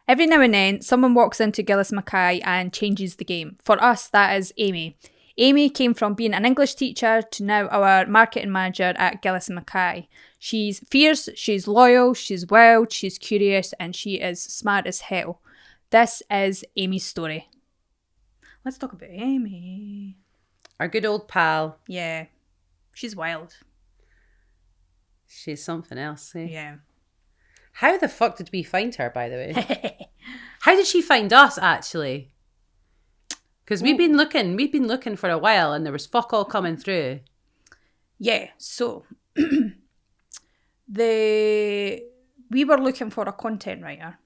Every now and then, someone walks into Gillies Mackay and changes the game. For us, that is Amy. Amy came from being an English teacher to now our marketing manager at Gillies Mackay. She's fierce, she's loyal, she's wild, she's curious, and she is smart as hell. This is Amy's story. Let's talk about Amy. Our good old pal. Yeah, she's wild. She's something else, eh? Yeah. How the fuck did we find her, by the way? How did she find us, actually? Because we've been looking for a while, and there was fuck all coming through. Yeah, so we were looking for a content writer,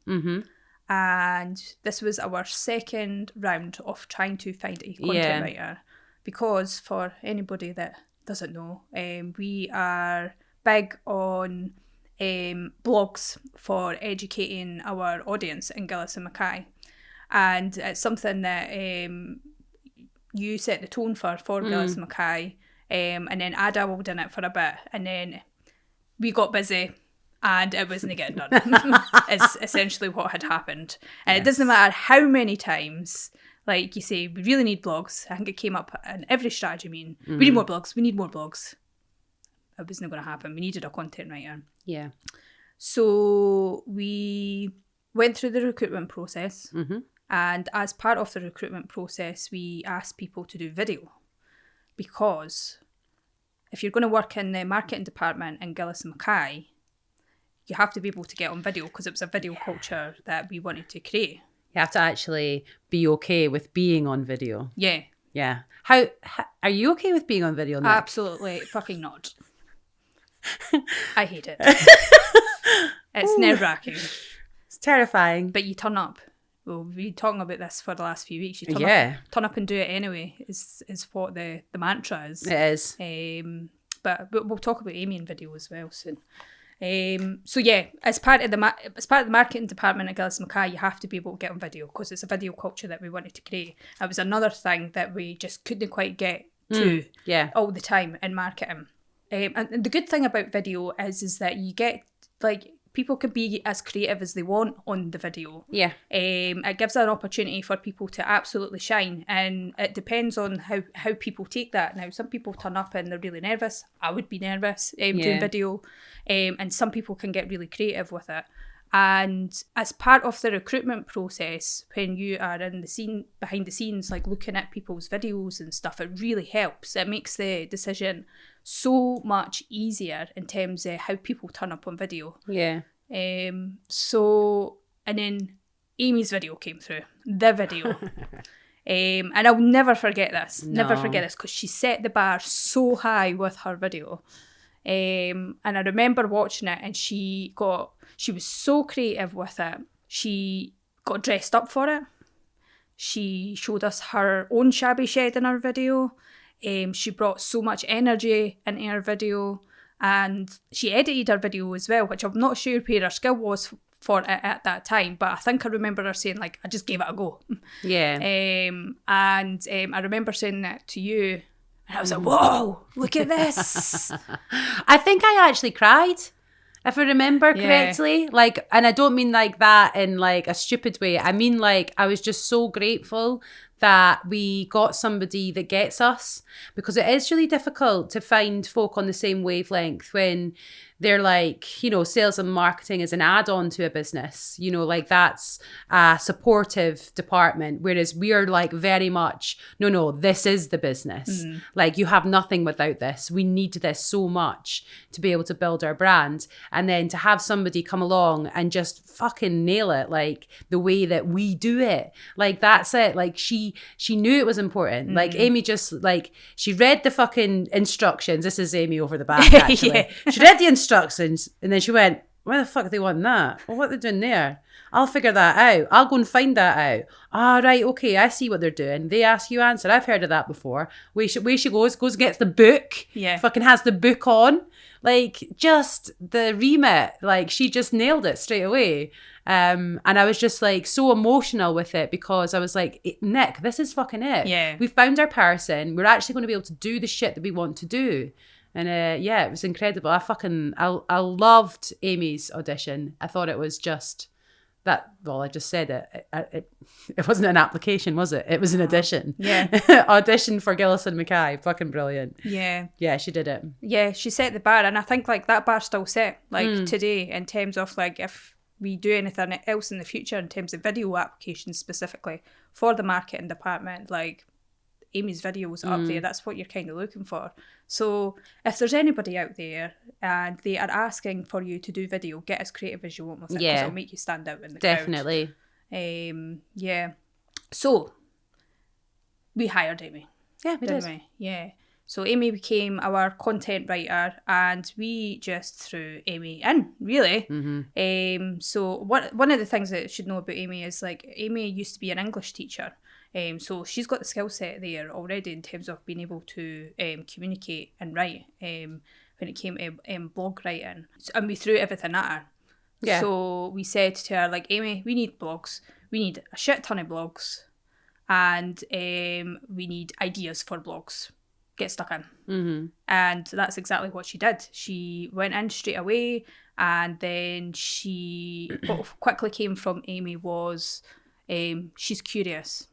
and this was our second round of trying to find a content writer. Because for anybody that doesn't know, we are big on blogs for educating our audience in Gillies and Mackay. And it's something that you set the tone for Gillies and Mackay. And then I dabbled in it for a bit. And then we got busy and it wasn't getting done. Is essentially what had happened. And It doesn't matter how many times, like you say, we really need blogs. I think it came up in every strategy meeting. We need more blogs. We need more blogs. It wasn't going to happen. We needed a content writer. Yeah. So we went through the recruitment process. And as part of the recruitment process, we asked people to do video. Because if you're going to work in the marketing department in Gillies and Mackay, you have to be able to get on video because it was a video culture that we wanted to create. You have to actually be okay with being on video. Yeah. Yeah. How are you okay with being on video, Nick? Absolutely fucking not. I hate it. It's nerve-wracking. It's terrifying. But you turn up. Well, we've been talking about this for the last few weeks. You turn up and do it anyway is what the mantra is. It is. But we'll talk about Amy in video as well soon. So yeah, as part of the marketing department at Gillies Mackay, you have to be able to get on video because it's a video culture that we wanted to create. It was another thing that we just couldn't quite get to all the time in marketing. And the good thing about video is that you get, like, people can be as creative as they want on the video. Yeah. It gives an opportunity for people to absolutely shine, and it depends on how people take that. Now, some people turn up and they're really nervous. I would be nervous doing video, and some people can get really creative with it. And as part of the recruitment process, when you are in the scene, behind the scenes, like looking at people's videos and stuff, it really helps. It makes the decision so much easier in terms of how people turn up on video. Yeah. So, and then Amy's video came through, the video. And I'll never forget this. No. Never forget this, because she set the bar so high with her video. And I remember watching it, and she was so creative with it. She got dressed up for it. She showed us her own shabby shed in her video. She brought so much energy into her video, and she edited her video as well, which I'm not sure where her skill was for it at that time, but I think I remember her saying, like, I just gave it a go. Yeah. And I remember saying that to you, and I was like, whoa, look at this. I think I actually cried, if I remember correctly. Like, and I don't mean like that in like a stupid way. I mean, like, I was just so grateful that we got somebody that gets us, because it is really difficult to find folk on the same wavelength when they're like, you know, sales and marketing is an add-on to a business, you know, like that's a supportive department, whereas we are like very much, no, this is the business. Like, you have nothing without this. We need this so much to be able to build our brand. And then to have somebody come along and just fucking nail it, like the way that we do it, like that's it. Like she knew it was important. Like Amy just like, she read the fucking instructions. This is Amy over the back, actually. She read the instructions, and then she went, where the fuck are they wanting that? Well, what are they doing there? I'll figure that out. I'll go and find that out. Ah, right, okay, I see what they're doing. They ask, you answer. I've heard of that before. Way she goes and gets the book. Yeah. Fucking has the book on. Like, just the remit. Like, she just nailed it straight away. And I was just like so emotional with it, because I was like, Nick, this is fucking it. Yeah. We found our person. We're actually going to be able to do the shit that we want to do. And it was incredible. I loved Amy's audition. I thought it was just I just said it wasn't an application, was it? It was an audition. Yeah. Audition for Gillies Mackay. Fucking brilliant. Yeah. Yeah, she did it. Yeah, she set the bar, and I think like that bar's still set today in terms of like if we do anything else in the future in terms of video applications specifically for the marketing department, like Amy's videos up there, that's what you're kind of looking for. So if there's anybody out there and they are asking for you to do video, get as creative as you want with it, because it'll make you stand out in the crowd. Definitely. Yeah. So we hired Amy. Yeah, we did. Yeah. So Amy became our content writer, and we just threw Amy in, really. So one of the things that you should know about Amy is like Amy used to be an English teacher. So she's got the skill set there already in terms of being able to communicate and write when it came to blog writing. And we threw everything at her. Yeah. So we said to her, like, Amy, we need blogs. We need a shit ton of blogs. And we need ideas for blogs. Get stuck in. And that's exactly what she did. She went in straight away, and then what quickly came from Amy was she's curious.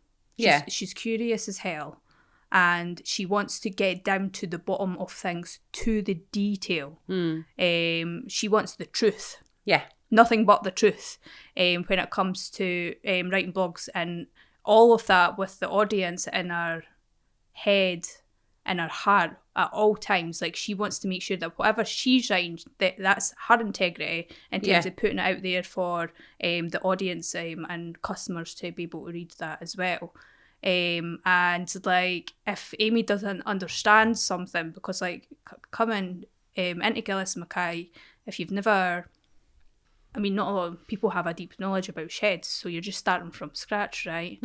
She's curious as hell, and she wants to get down to the bottom of things, to the detail. She wants the truth. Yeah. Nothing but the truth when it comes to writing blogs, and all of that with the audience in her head, in her heart at all times. Like, she wants to make sure that whatever she's writing, that's her integrity in terms of putting it out there for the audience and customers to be able to read that as well. And like, if Amy doesn't understand something, because like coming into Gillies Mackay, if you've never, I mean, not a lot of people have a deep knowledge about sheds, so you're just starting from scratch, right?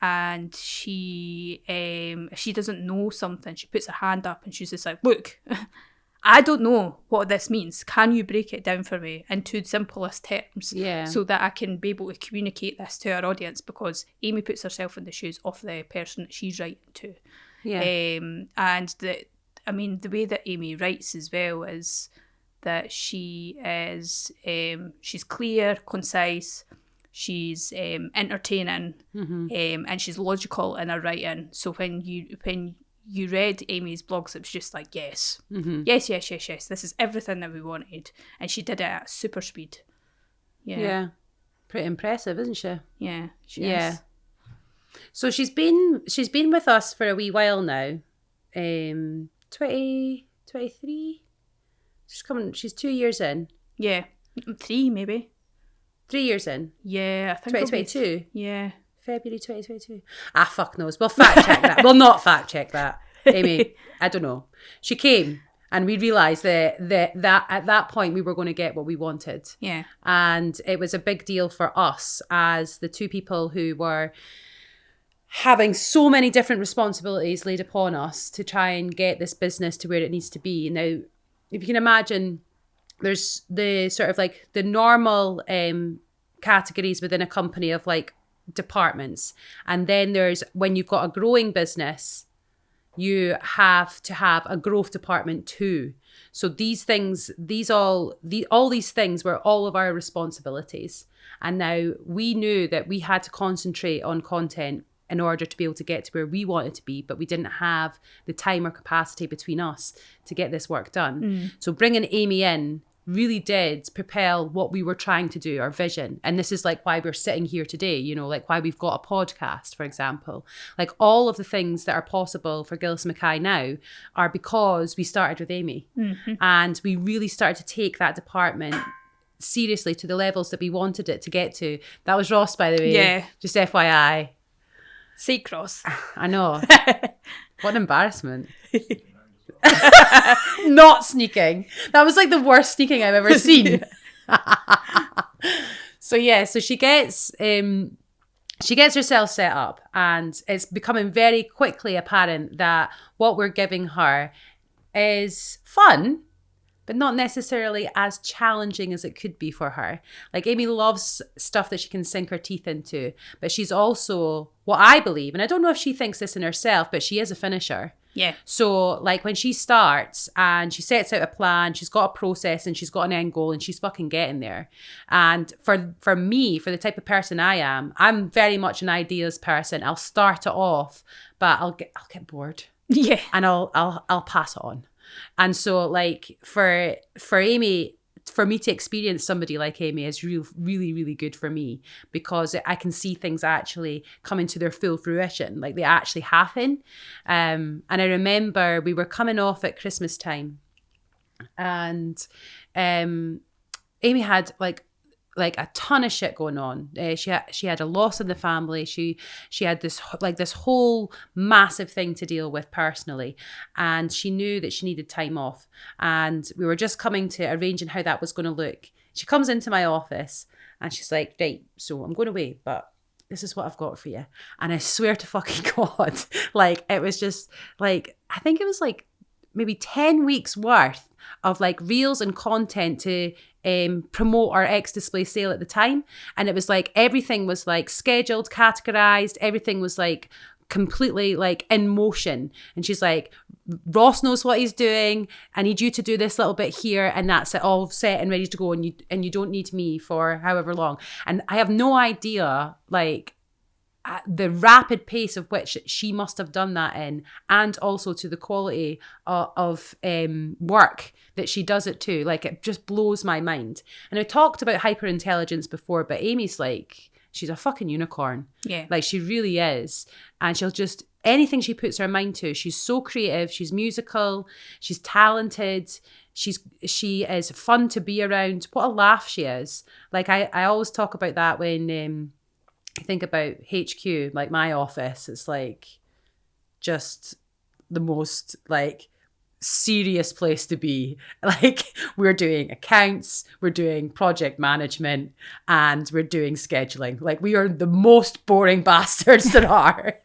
And she, if she doesn't know something, she puts her hand up and she's just like, look, I don't know what this means. Can you break it down for me into the simplest terms so that I can be able to communicate this to our audience? Because Amy puts herself in the shoes of the person that she's writing to. And the way that Amy writes as well is that she is she's clear, concise, she's entertaining, and she's logical in her writing. So when you read Amy's blogs, it was just like, yes, this is everything that we wanted, and she did it at super speed. Pretty impressive, isn't she? She is. So she's been with us for a wee while now. 23. She's 2 years in. 3 maybe. 3 years in. I think 2022. February 2022. Fuck knows. We'll fact check that. We'll not fact check that, Amy. I don't know. She came, and we realised that at that point we were going to get what we wanted. And it was a big deal for us as the two people who were having so many different responsibilities laid upon us to try and get this business to where it needs to be. Now, if you can imagine, there's the sort of like the normal categories within a company of like departments. And then there's, when you've got a growing business, you have to have a growth department too. So these things, all these things were all of our responsibilities. And now we knew that we had to concentrate on content in order to be able to get to where we wanted to be, but we didn't have the time or capacity between us to get this work done. So bringing Amy in really did propel what we were trying to do, our vision. And this is like why we're sitting here today, you know, like why we've got a podcast, for example. Like all of the things that are possible for Gillies Mackay now are because we started with Amy. And we really started to take that department seriously to the levels that we wanted it to get to. That was Ross, by the way. Just FYI. Say cross. I know. What an embarrassment. Not sneaking. That was like the worst sneaking I've ever seen. So she gets herself set up, and it's becoming very quickly apparent that what we're giving her is fun, but not necessarily as challenging as it could be for her. Like, Amy loves stuff that she can sink her teeth into, but she's also, what I believe, and I don't know if she thinks this in herself, but she is a finisher. Yeah. So, like, when she starts and she sets out a plan, she's got a process and she's got an end goal and she's fucking getting there. And for me, for the type of person I am, I'm very much an ideas person. I'll start it off, but I'll get bored. Yeah. And I'll pass it on. And so, like, for Amy, for me to experience somebody like Amy is really, really good for me, because I can see things actually coming to their full fruition, like they actually happen. And I remember we were coming off at Christmas time, and Amy had like a ton of shit going on. She had a loss in the family. She had this whole massive thing to deal with personally, and she knew that she needed time off. And we were just coming to arranging how that was going to look. She comes into my office and she's like, "Right, so I'm going away, but this is what I've got for you." And I swear to fucking God, like, it was just like, I think it was like maybe 10 weeks worth of like reels and content to promote our ex-display sale at the time. And it was like, everything was like scheduled, categorized, everything was like completely like in motion. And she's like, "Ross knows what he's doing. I need you to do this little bit here, and that's it, all set and ready to go, and you don't need me for however long." And I have no idea like the rapid pace of which she must have done that in, and also to the quality of work that she does it to. Like, it just blows my mind. And I talked about hyperintelligence before, but Amy's like, she's a fucking unicorn. Yeah. Like, she really is. And she'll just, anything she puts her mind to, she's so creative, she's musical, she's talented, she is fun to be around. What a laugh she is. Like, I always talk about that when I think about HQ, like my office. It's like just the most like serious place to be. Like, we're doing accounts, we're doing project management, and we're doing scheduling. Like, we are the most boring bastards there are.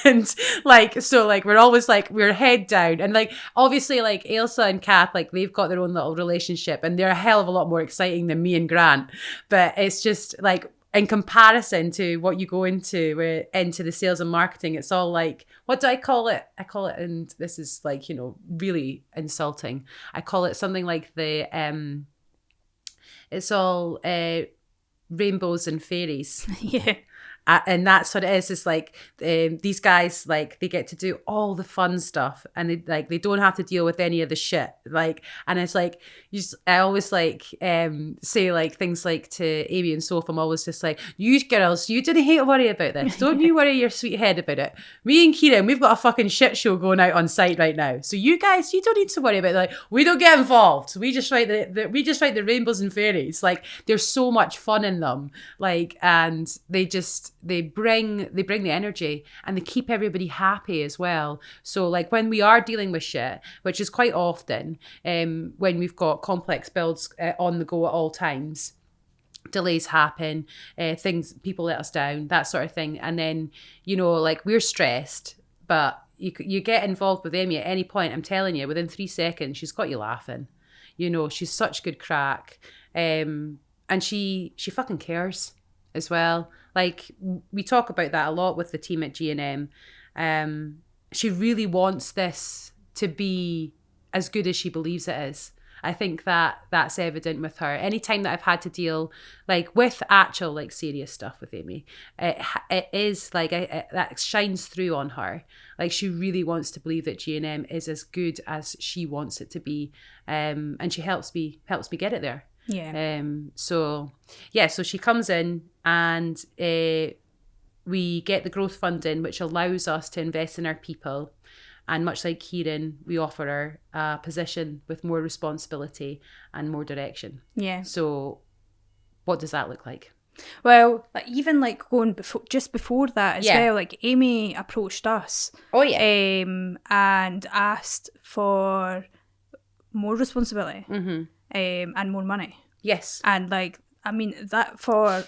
And like, so like, we're always like, we're head down. And like, obviously like Ailsa and Kath, like, they've got their own little relationship and they're a hell of a lot more exciting than me and Grant. But it's just like, in comparison to what you go into the sales and marketing, it's all like, what do I call it? I call it, and this is like, you know, really insulting, I call it something like it's all rainbows and fairies. Yeah. And that's what it is. It's like these guys, like, they get to do all the fun stuff, and they don't have to deal with any of the shit. Like, and it's like, I always like say like things like to Amy and Soph, I'm always just like, "You girls, you didn't hate to worry about this. Don't you worry your sweet head about it. Me and Kieran, we've got a fucking shit show going out on site right now. So you guys, you don't need to worry about it. Like, we don't get involved. We just write the rainbows and fairies." Like, there's so much fun in them. Like, and they bring the energy, and they keep everybody happy as well. So like, when we are dealing with shit, which is quite often, when we've got complex builds on the go at all times, delays happen, people let us down, that sort of thing. And then, you know, like, we're stressed, but you get involved with Amy at any point, I'm telling you, within 3 seconds, she's got you laughing. You know, she's such good crack. And she fucking cares as well. Like, we talk about that a lot with the team at G&M. She really wants this to be as good as she believes it is. I think that's evident with her. Anytime that I've had to deal like with actual like serious stuff with Amy, it is like that shines through on her. Like, she really wants to believe that G&M is as good as she wants it to be, and she helps me get it there. Yeah. So she comes in, and we get the growth funding, which allows us to invest in our people. And much like Kieran, we offer her a position with more responsibility and more direction. Yeah. So what does that look like? Well, like, even like going before that as well, like, Amy approached us. Oh yeah. And asked for more responsibility. Mm-hmm. And more money. Yes. And like, I mean, that for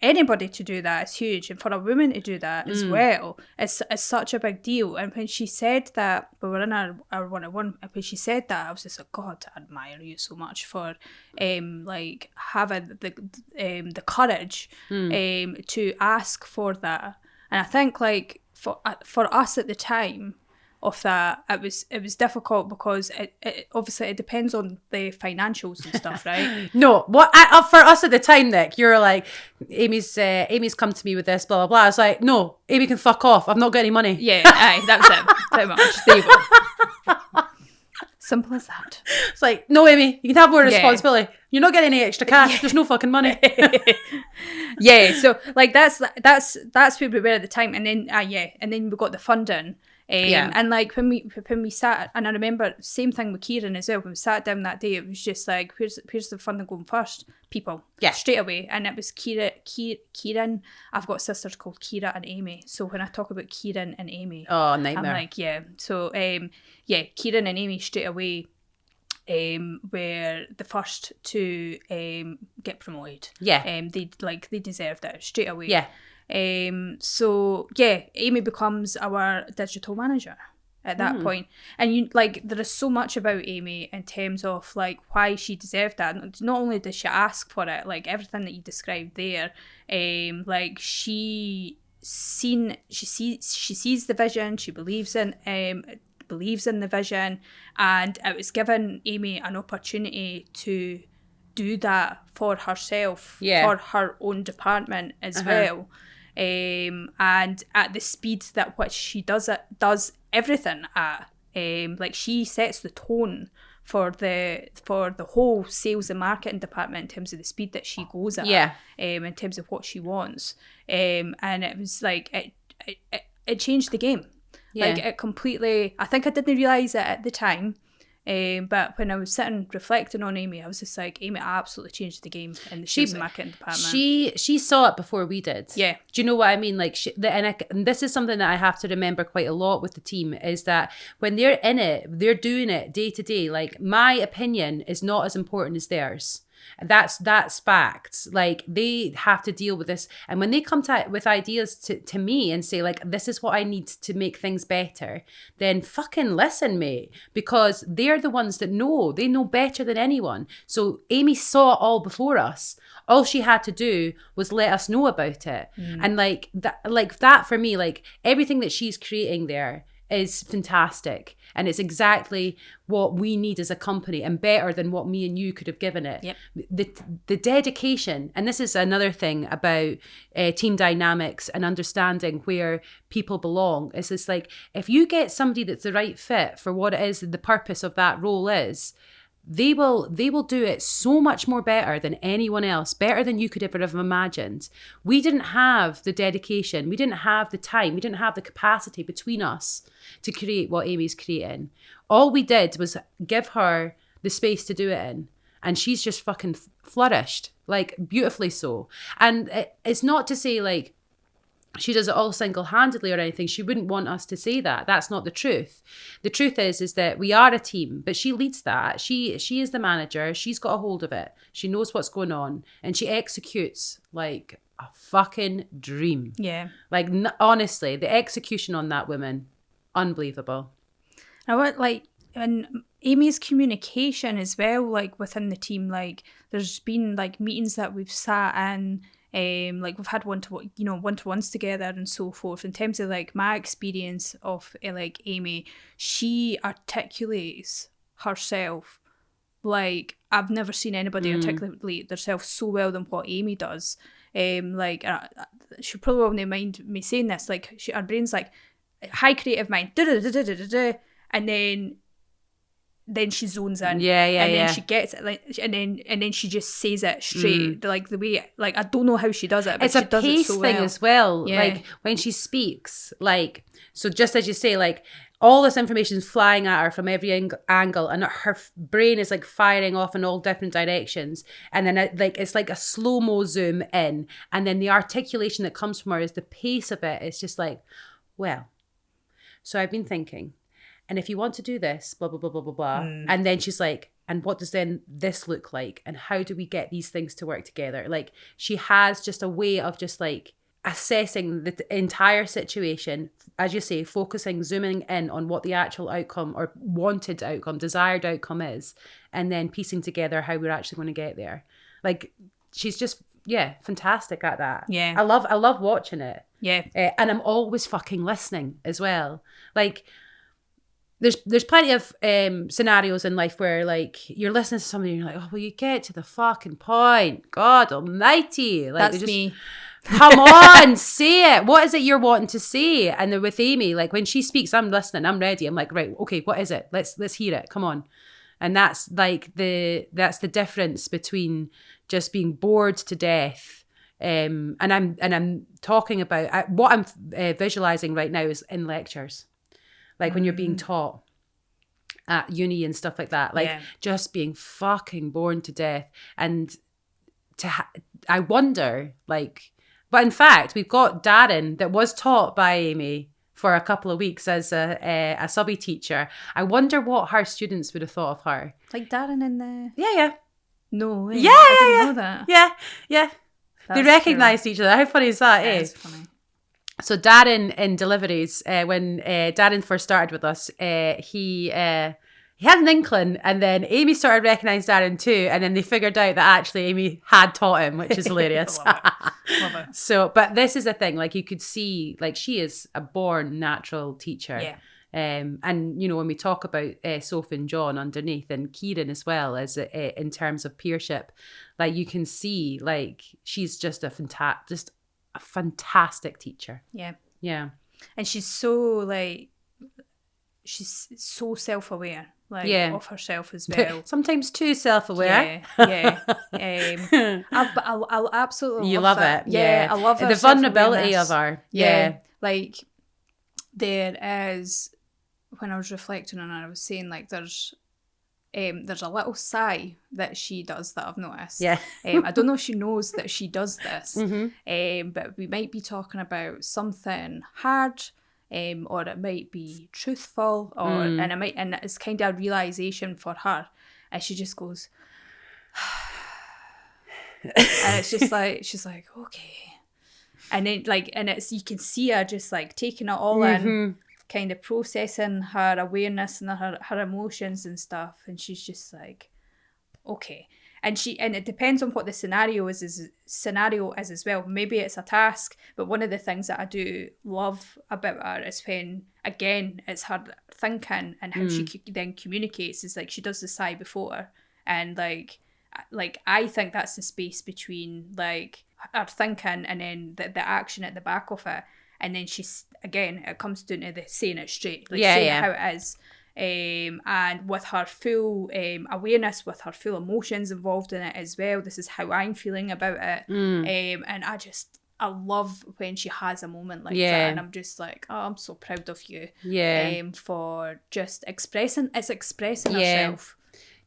anybody to do that is huge, and for a woman to do that as well is such a big deal. And when she said that, we were in our one-on-one, and when she said that, I was just like, God, I admire you so much for like having the courage to ask for that. And I think like for us at the time, of that, it was difficult because it obviously it depends on the financials and stuff, right? No, for us at the time, Nick, you're like, Amy's come to me with this, blah blah blah. I was like, no, Amy can fuck off. I've not got any money. Yeah, aye, that's it, pretty much. There you go. Simple as that. It's like, no, Amy, you can have more responsibility. You're not getting any extra cash. There's no fucking money. Yeah, so like that's where we were at the time, and then and then we got the funding. And like when we sat, and I remember same thing with Kieran as well. When we sat down that day, it was just like, where's the funding going first, people? Yeah, straight away. And it was Kieran. I've got sisters called Kira and Amy. So when I talk about Kieran and Amy, oh, nightmare. I'm like, yeah. So Kieran and Amy straight away were the first to get promoted. Yeah. They deserved it straight away. Yeah. So yeah, Amy becomes our digital manager at that point. And you like, there is so much about Amy in terms of like why she deserved that. Not only did she ask for it, like everything that you described there, like she sees the vision, she believes in the vision, and it was given Amy an opportunity to do that for herself, for her own department as well. And at the speed that which she does everything at, like she sets the tone for the whole sales and marketing department in terms of the speed that she goes at, in terms of what she wants, and it was like it changed the game. Like it completely. I think I didn't realise it at the time. But when I was sitting reflecting on Amy, I was just like, Amy absolutely changed the game in the sales and marketing department. She saw it before we did. Yeah. Do you know what I mean? Like, and this is something that I have to remember quite a lot with the team, is that when they're in it, they're doing it day to day. Like, my opinion is not as important as theirs. That's facts. Like, they have to deal with this, and when they come with ideas to me and say like, this is what I need to make things better, then fucking listen, mate, because they're the ones that know. They know better than anyone. So Amy saw it all before us. All she had to do was let us know about it. And like that for me, like everything that she's creating there is fantastic, and it's exactly what we need as a company, and better than what me and you could have given it. Yep. The dedication, and this is another thing about team dynamics and understanding where people belong, is this like, if you get somebody that's the right fit for what it is, the purpose of that role is, they will do it so much more better than anyone else, better than you could ever have imagined. We didn't have the dedication, we didn't have the time, we didn't have the capacity between us to create what Amy's creating. All we did was give her the space to do it in, and she's just fucking flourished, like beautifully so. And it's not to say like she does it all single-handedly or anything. She wouldn't want us to say that. That's not the truth. The truth is that we are a team, but she leads that. She is the manager. She's got a hold of it. She knows what's going on, and she executes like a fucking dream. Yeah. Like, honestly, the execution on that woman, unbelievable. I want, like, and Amy's communication as well, like within the team, like there's been like meetings that we've sat in, like we've had one-to-ones together and so forth. In terms of like my experience of like Amy, she articulates herself like I've never seen anybody articulate themselves so well than what Amy does. Like she probably won't mind me saying this. Like her brain's like high creative mind, and then she zones in, and then she gets it, like, and then she just says it straight, like the way, like I don't know how she does it, but it's she a does pace it so thing well. As well. Yeah. Like when she speaks, like, so just as you say, like all this information is flying at her from every angle, and her brain is like firing off in all different directions, and then it's like a slow-mo zoom in, and then the articulation that comes from her is the pace of it. It's just like, well, so I've been thinking, and if you want to do this, blah, blah, blah, blah, blah, blah. And then she's like, and what does then this look like? And how do we get these things to work together? Like, she has just a way of just like assessing the entire situation, as you say, focusing, zooming in on what the actual outcome or wanted outcome, desired outcome is, and then piecing together how we're actually going to get there. Like, she's just, fantastic at that. Yeah. I love watching it. Yeah. And I'm always fucking listening as well. Like, there's plenty of scenarios in life where like you're listening to somebody and you're like, oh, will you get to the fucking point? God almighty. Like, That's me. Come on, say it. What is it you're wanting to say? And then with Amy, like when she speaks, I'm listening, I'm ready. I'm like, right, okay, what is it? Let's hear it. Come on. And that's the difference between just being bored to death. And I'm talking about what I'm visualizing right now is in lectures, like when you're being taught at uni and stuff like that, like just being fucking bored to death. And I wonder, like, but in fact, we've got Darren that was taught by Amy for a couple of weeks as a subby teacher. I wonder what her students would have thought of her. Like Darren in the... Yeah. No way. Yeah, I didn't know that. Yeah. That's they recognised each other. How funny is that, eh? That's funny. So Darren in deliveries, when Darren first started with us, he had an inkling, and then Amy started recognising Darren too, and then they figured out that actually Amy had taught him, which is hilarious. Love it. So, but this is the thing, like you could see, like she is a born natural teacher. Yeah. And you know, when we talk about Sophie and John underneath, and Kieran as well, as in terms of peership, like you can see, like she's just a fantastic teacher. Yeah. And she's so self-aware, of herself as well. Sometimes too self-aware. Yeah. I'll absolutely love that. it. Yeah, I love her the vulnerability of her. Yeah. Like there is, when I was reflecting on her, I was saying like there's a little sigh that she does that I've noticed. Yeah. I don't know if she knows that she does this, Mm-hmm. but we might be talking about something hard, or it might be truthful, or and it's kind of a realization for her, and she just goes, and it's just like she's like, okay, and then and it's, you can see her just like taking it all in, kind of processing her awareness and her emotions and stuff, and she's just like, okay. And it depends on what the scenario is as well. Maybe it's a task, but one of the things that I do love about her is when, again, it's her thinking and how she then communicates, is like she does the sigh before, and like I think that's the space between like her thinking and then the action at the back of it. And then she's, again, it comes down to the saying it straight, saying it how it is. And with her full awareness, with her full emotions involved in it as well. This is how I'm feeling about it. And I love when she has a moment like that. And I'm just like, oh, I'm so proud of you. For just expressing herself.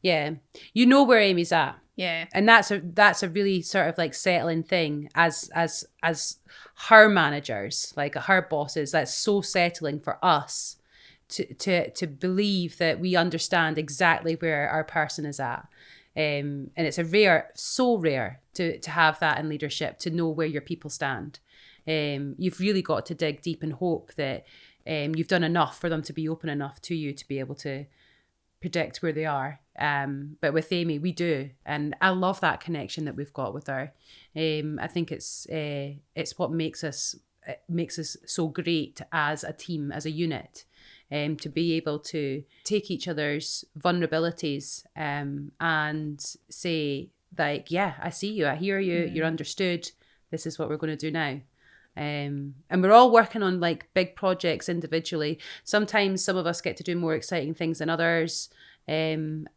Yeah. You know where Amy's at. Yeah. And that's a really sort of like settling thing as her managers, like her bosses. That's so settling for us to believe that we understand exactly where our person is at. And it's so rare to have that in leadership, to know where your people stand. You've really got to dig deep and hope that you've done enough for them to be open enough to you to be able to predict where they are. But with Amy, we do, and I love that connection that we've got with her. I think it's what makes us so great as a team, as a unit, to be able to take each other's vulnerabilities and say, like, yeah, I see you, I hear you, you're understood. This is what we're going to do now. And we're all working on like big projects individually. Sometimes some of us get to do more exciting things than others. And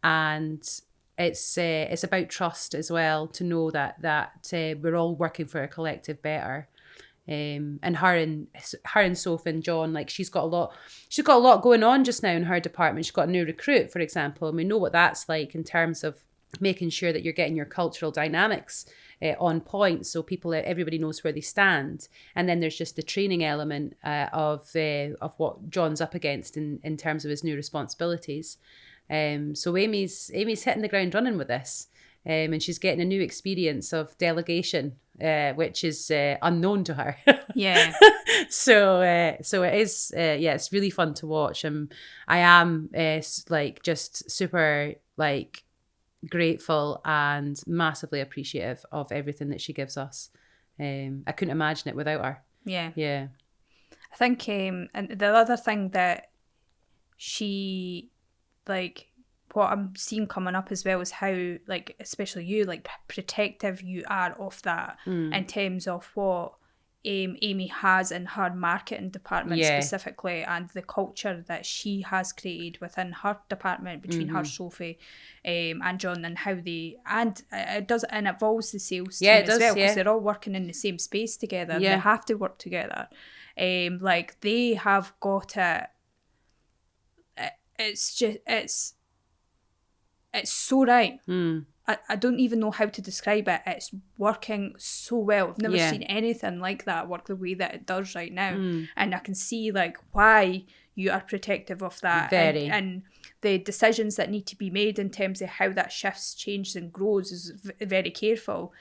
it's about trust as well, to know that we're all working for a collective better. And her and Sophie and John, like she's got a lot going on just now in her department. She's got a new recruit, for example, and we know what that's like in terms of making sure that you're getting your cultural dynamics on point, so everybody knows where they stand. And then there's just the training element of what John's up against in terms of his new responsibilities. So Amy's hitting the ground running with this, and she's getting a new experience of delegation, which is unknown to her. Yeah. So it is, it's really fun to watch. I am like just super like grateful and massively appreciative of everything that she gives us. I couldn't imagine it without her. Yeah. Yeah. I think, and the other thing that she, like, what I'm seeing coming up as well is how, like, especially you, like, protective you are of that in terms of what Amy has in her marketing department specifically, and the culture that she has created within her department between her, Sophie, and John, and how they, and it involves the sales team as well, because they're all working in the same space together. They have to work together. Like, they have got it. It's so right. I don't even know how to describe it. It's working so well. I've never seen anything like that work the way that it does right now. And I can see, like, why you are protective of that. And the decisions that need to be made in terms of how that shifts, changes and grows is very careful.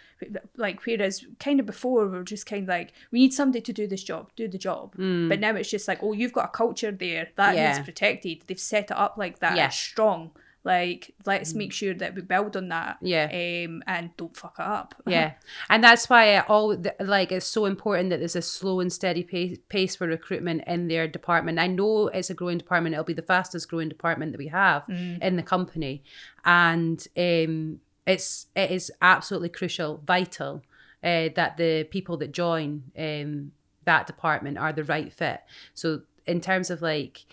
Like, whereas kind of before we were just kind of like, we need somebody to do this job, do the job. But now it's just like, oh, you've got a culture there that needs protected. They've set it up like that. It's strong. Like, let's make sure that we build on that, and don't fuck it up. And that's why it's so important that there's a slow and steady pace for recruitment in their department. I know it's a growing department. It'll be the fastest growing department that we have in the company, and it is absolutely crucial, vital, that the people that join that department are the right fit. So in terms of, like,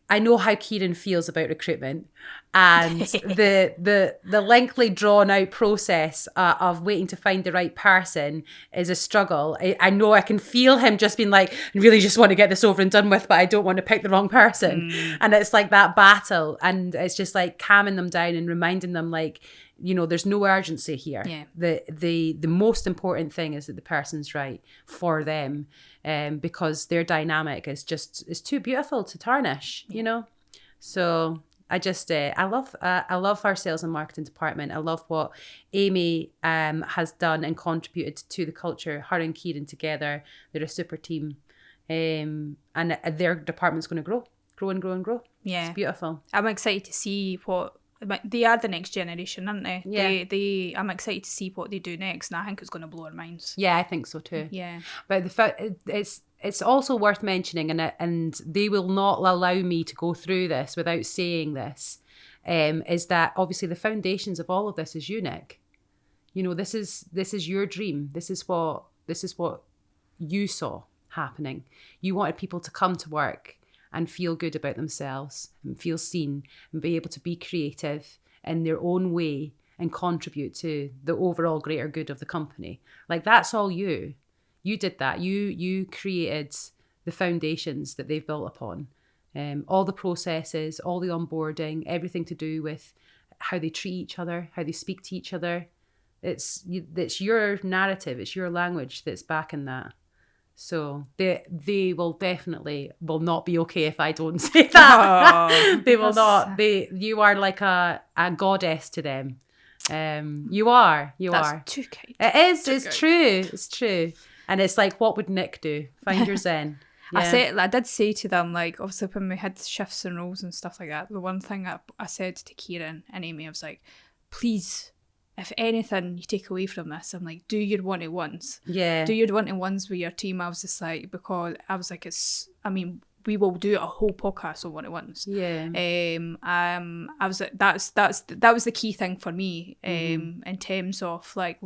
I know how Kieran feels about recruitment, and the lengthy drawn out process of waiting to find the right person is a struggle. I know I can feel him just being like, I really just want to get this over and done with, but I don't want to pick the wrong person. And it's like that battle, and it's just like calming them down and reminding them, like, you know, there's no urgency here. The most important thing is that the person's right for them, because their dynamic is too beautiful to tarnish, you know. So I just I love our sales and marketing department. I love what Amy has done and contributed to the culture. Her and Kieran together, they're a super team, and their department's going to grow and grow and grow. It's beautiful. I'm excited to see what. They are the next generation, aren't they? Yeah. I'm excited to see what they do next, and I think it's going to blow our minds. Yeah, I think so too. Yeah. But it's also worth mentioning, and they will not allow me to go through this without saying this, is that obviously the foundations of all of this is unique. You know, this is your dream. This is what you saw happening. You wanted people to come to work and feel good about themselves and feel seen and be able to be creative in their own way and contribute to the overall greater good of the company. Like, that's all you. You did that. You created the foundations that they've built upon. All the processes, all the onboarding, everything to do with how they treat each other, how they speak to each other. It's your narrative, it's your language that's backing that. So they will not be okay if I don't say that. Oh, they will not. You are like a goddess to them. You are. That's too kind. It is. It's true. It's true. And it's like, what would Nick do? Find your zen. Yeah. I did say to them, like, obviously when we had shifts and roles and stuff like that, the one thing I said to Kieran and Amy, I was like, please, if anything you take away from this, I'm like, do your one-to-ones. Yeah. Do your one-to-ones with your team. I was just like, because I was like, we will do a whole podcast on one-to-ones. Yeah. I was like, that was the key thing for me, in terms of, like,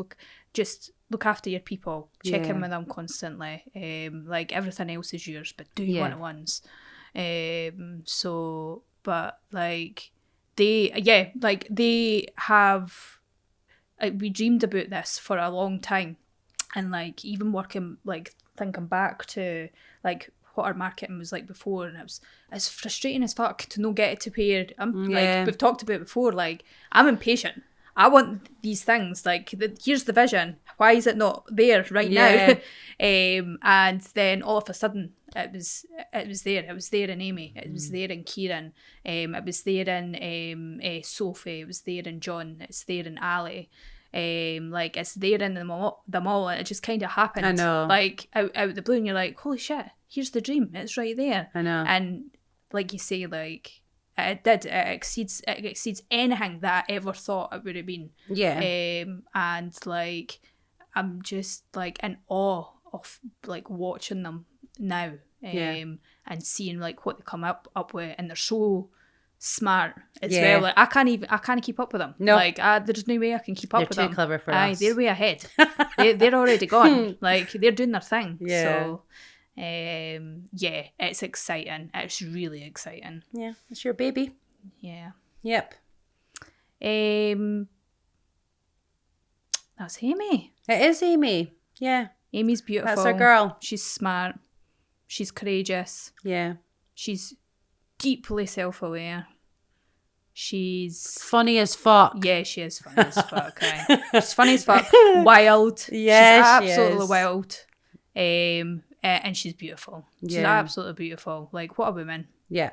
just look after your people, check in with them constantly. Like, everything else is yours, but do your one-to-ones. So, but like, they have. We dreamed about this for a long time, and like, even working, like, thinking back to like what our marketing was like before, and it's frustrating as fuck to not get it to where like we've talked about before. Like, I'm impatient. I want these things. Like, here's the vision. Why is it not there right now? And then all of a sudden, it was there. It was there in Amy. It was there in Kieran. It was there in Sophie. It was there in John. It's there in Ali. Like, it's there in them all. And it just kind of happened. I know. Like, out the blue, and you're like, holy shit! Here's the dream. It's right there. I know. And like you say, like, it exceeds anything that I ever thought it would have been. Yeah. And like, I'm just like in awe of like watching them now. And and seeing like what they come up with, and they're so smart as Yeah. well. Like I can't keep up with them. No. Like there's no way I can keep up with them. They're too clever for Aye, us. they're way ahead. they're already gone. Like they're doing their thing. Yeah. So yeah, it's exciting. It's really exciting. Yeah, it's your baby. Yeah. Yep. That's Amy. It is Amy. Yeah. Amy's beautiful. That's our girl. She's smart. She's courageous. Yeah. She's deeply self-aware. She's funny as fuck. Yeah, she is funny as fuck. She's funny as fuck. Wild. Yeah, she's absolutely wild. And she's beautiful. She's absolutely beautiful. Like, what a woman. Yeah.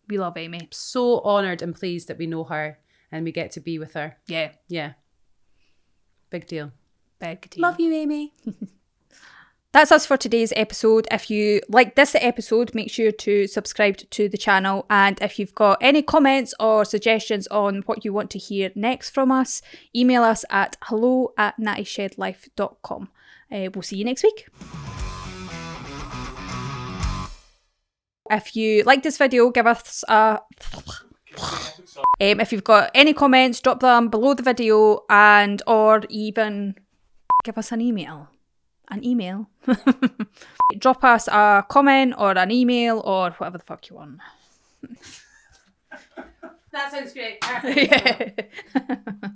We love Amy. So honoured and pleased that we know her and we get to be with her. Yeah. Yeah. Big deal. Big deal. Love you, Amy. That's us for today's episode. If you like this episode, make sure to subscribe to the channel. And if you've got any comments or suggestions on what you want to hear next from us, email us at hello@NattyShedLife.com. We'll see you next week. If you like this video, give us a... if you've got any comments, drop them below the video, and or even give us an email. Drop us a comment or an email or whatever the fuck you want. That sounds great. Yeah.